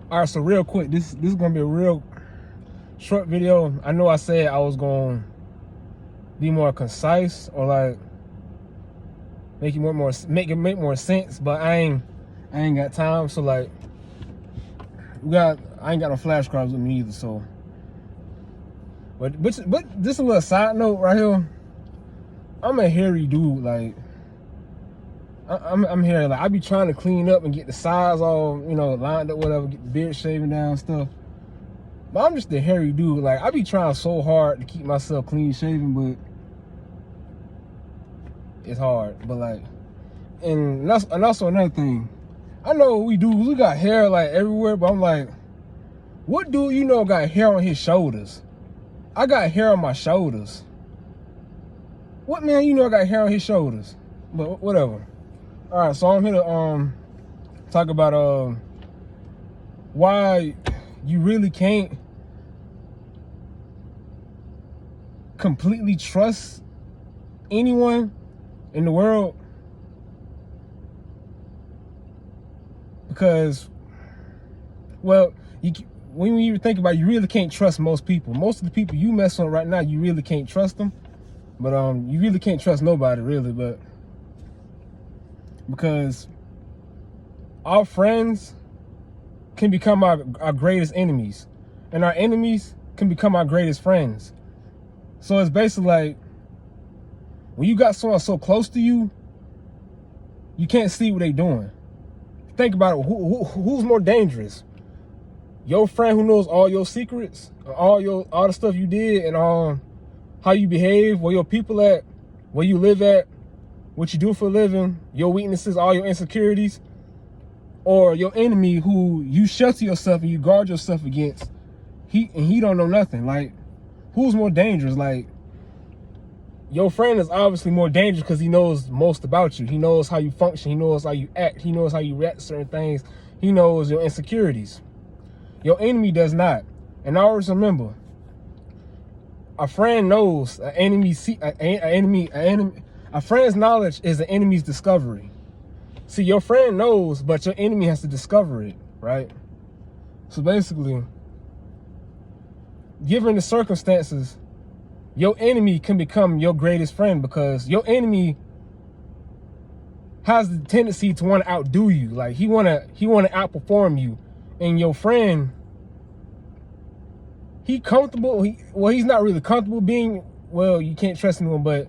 All right, so real quick, this is gonna be a real short video. I know I said I was gonna be more concise or like make it more sense, but I ain't got time. So like I ain't got no flashcards with me either. So, but just a little side note right here. I'm a hairy dude. Like I'm hairy. Like I be trying to clean up and get the sides all lined up, whatever, get the beard shaving down and stuff. But I'm just a hairy dude. Like I be trying so hard to keep myself clean shaven, but it's hard. But like, and also another thing. I know we got hair like everywhere, but I'm like, what dude got hair on his shoulders? I got hair on my shoulders. What man got hair on his shoulders? But whatever. All right, so I'm here to talk about why you really can't completely trust anyone in the world, because, well, when you think about it, you really can't trust most people. Most of the people you mess with right now, you really can't trust them. But you really can't trust nobody, really. But because our friends can become our greatest enemies, and our enemies can become our greatest friends. So it's basically like, when you got someone so close to you, you can't see what they doing. Think about it. Who's more dangerous? Your friend who knows all your secrets, all the stuff you did, and how you behave, where your people at, where you live at, what you do for a living, your weaknesses, all your insecurities, or your enemy who you shelter yourself and you guard yourself against, he don't know nothing. Like, who's more dangerous? Like, your friend is obviously more dangerous because he knows most about you. He knows how you function. He knows how you act. He knows how you react to certain things. He knows your insecurities. Your enemy does not. And always remember, a friend knows a friend's knowledge is an enemy's discovery. See, your friend knows, but your enemy has to discover it, right? So basically, given the circumstances, your enemy can become your greatest friend, because your enemy has the tendency to want to outdo you. Like he wanna outperform you, and your friend, he's not really comfortable being. Well, you can't trust anyone, but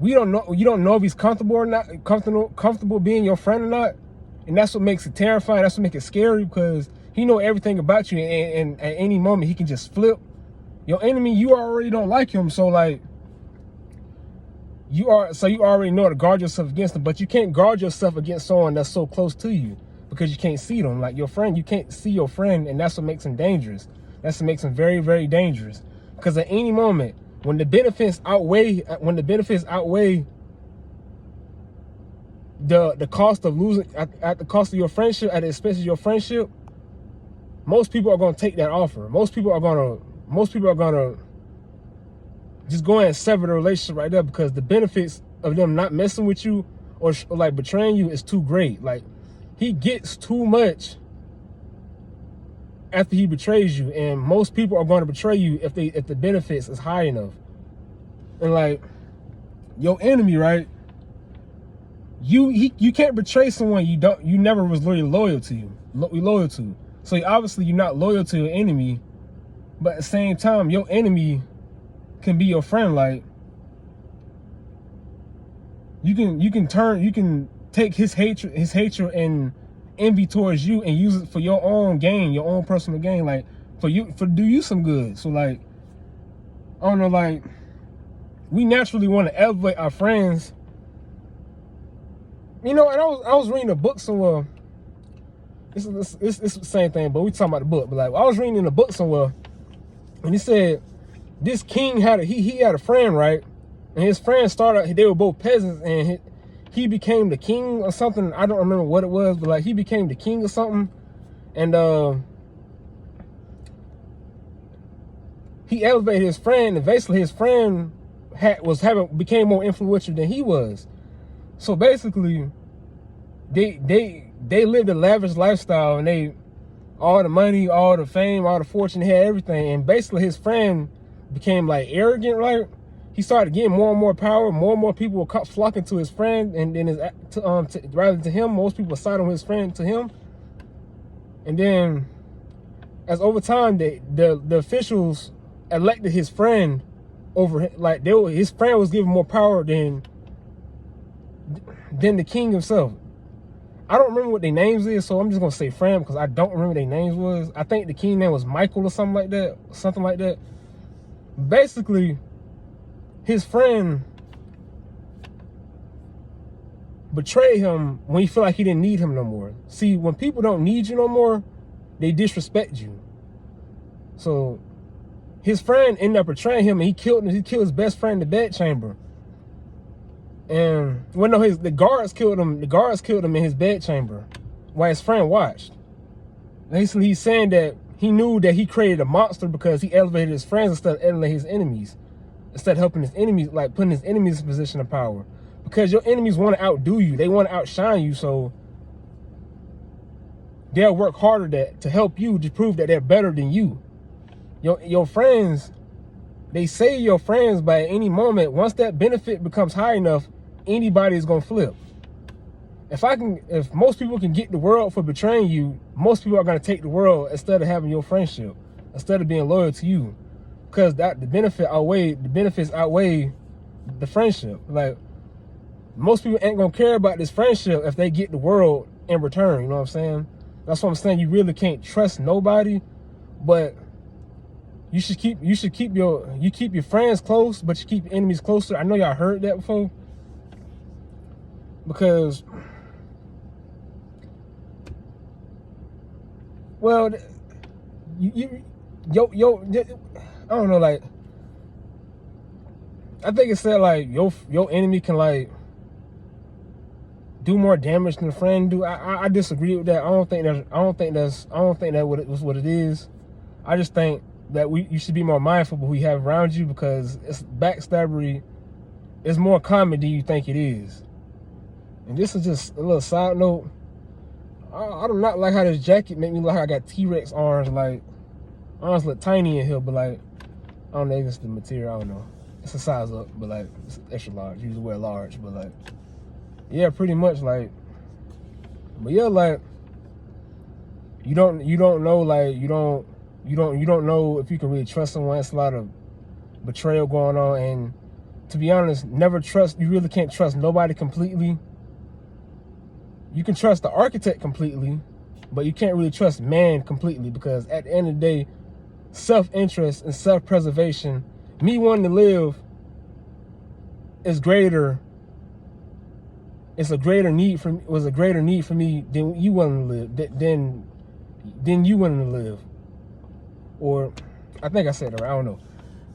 you don't know if he's comfortable or not, comfortable being your friend or not, and that's what makes it terrifying. That's what makes it scary, because he know everything about you, and at any moment he can just flip. Your enemy, you already don't like him, so like you already know to guard yourself against him, but you can't guard yourself against someone that's so close to you, because you can't see them. Like your friend, you can't see your friend, and that's what makes him dangerous. That's what makes him very, very dangerous, because at any moment, when the benefits outweigh the cost of losing, at the cost of your friendship, at the expense of your friendship, most people are going to take that offer. Most people are going to just go ahead and sever the relationship right there, because the benefits of them not messing with you or like betraying you is too great. Like, he gets too much after he betrays you, and most people are going to betray you if the benefits is high enough. And like, your enemy, right? You can't betray someone you never was really loyal to. So obviously you're not loyal to your enemy, but at the same time, your enemy can be your friend. Like, you can take his hatred and envy towards you and use it for your own gain, your own personal gain, like for do you some good. So like, I don't know, like, we naturally want to elevate our friends, and I was reading a book somewhere. It's the same thing, but we talking about the book. But like, I was reading in a book somewhere, and he said this king had a friend, right? And his friend they were both peasants, and he became the king or something. I don't remember what it was, but like, he became the king or something. And he elevated his friend, and basically his friend became more influential than he was. So basically, they lived a lavish lifestyle, and all the money, all the fame, all the fortune, he had everything. And basically his friend became like arrogant, right? He started getting more and more power. More and more people were flocking to his friend, and then rather to him, most people sided on his friend to him. And then, as over time, the officials elected his friend over, like his friend was given more power than the king himself. I don't remember what their names is, so I'm just gonna say friend because I don't remember their names was. I think the king name was Michael or something like that. Basically, his friend betrayed him when he felt like he didn't need him no more. See, when people don't need you no more, they disrespect you. So his friend ended up betraying him, and he killed his best friend in the bedchamber. And well, no, the guards killed him. The guards killed him in his bedchamber while his friend watched. Basically, he's saying that he knew that he created a monster because he elevated his friends instead of elevating his enemies. Instead of helping his enemies, like putting his enemies in a position of power. Because your enemies want to outdo you. They want to outshine you. So they'll work harder to help you to prove that they're better than you. Your friends, they say your friends, but at any moment, once that benefit becomes high enough, anybody is going to flip. If most people can get the world for betraying you, most people are going to take the world instead of having your friendship, instead of being loyal to you. Because the benefits outweigh the friendship. Like, most people ain't gonna care about this friendship if they get the world in return. You know what I'm saying? That's what I'm saying. You really can't trust nobody, but you keep your friends close, but you keep your enemies closer. I know y'all heard that before, because, well, I don't know, like, I think it said like your enemy can like do more damage than a friend do. I disagree with that. I don't think that what it is. I just think that you should be more mindful of who you have around you, because backstabbery is more common than you think it is. And this is just a little side note. I do not like how this jacket make me look like I got T-Rex arms. Like, arms look tiny in here, but like, I don't know if it's the material, I don't know. It's a size up, but like, it's extra large. You usually wear large, but like, yeah, pretty much, like, but yeah, like, you don't know, like, you don't know if you can really trust someone. It's a lot of betrayal going on, and to be honest, you really can't trust nobody completely. You can trust the architect completely, but you can't really trust man completely, because at the end of the day, self-interest and self-preservation, me wanting to live, is greater. Was a greater need for me than you wanting to live, than you wanting to live. Or, I think I said it right, I don't know.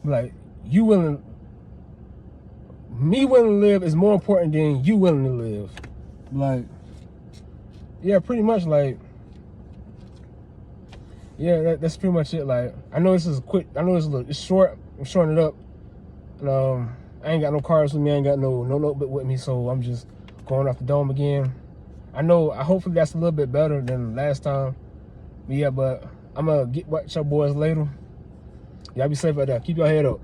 Like, me willing to live is more important than you willing to live. Like, yeah, pretty much, like, yeah, that's pretty much it. Like, I know this is quick, it's short, I'm shorting it up. And I ain't got no cards with me, I ain't got no notebook with me, so I'm just going off the dome again. Hopefully that's a little bit better than last time. But yeah, I'm gonna get with your boys later. Y'all be safe out there. Keep your head up.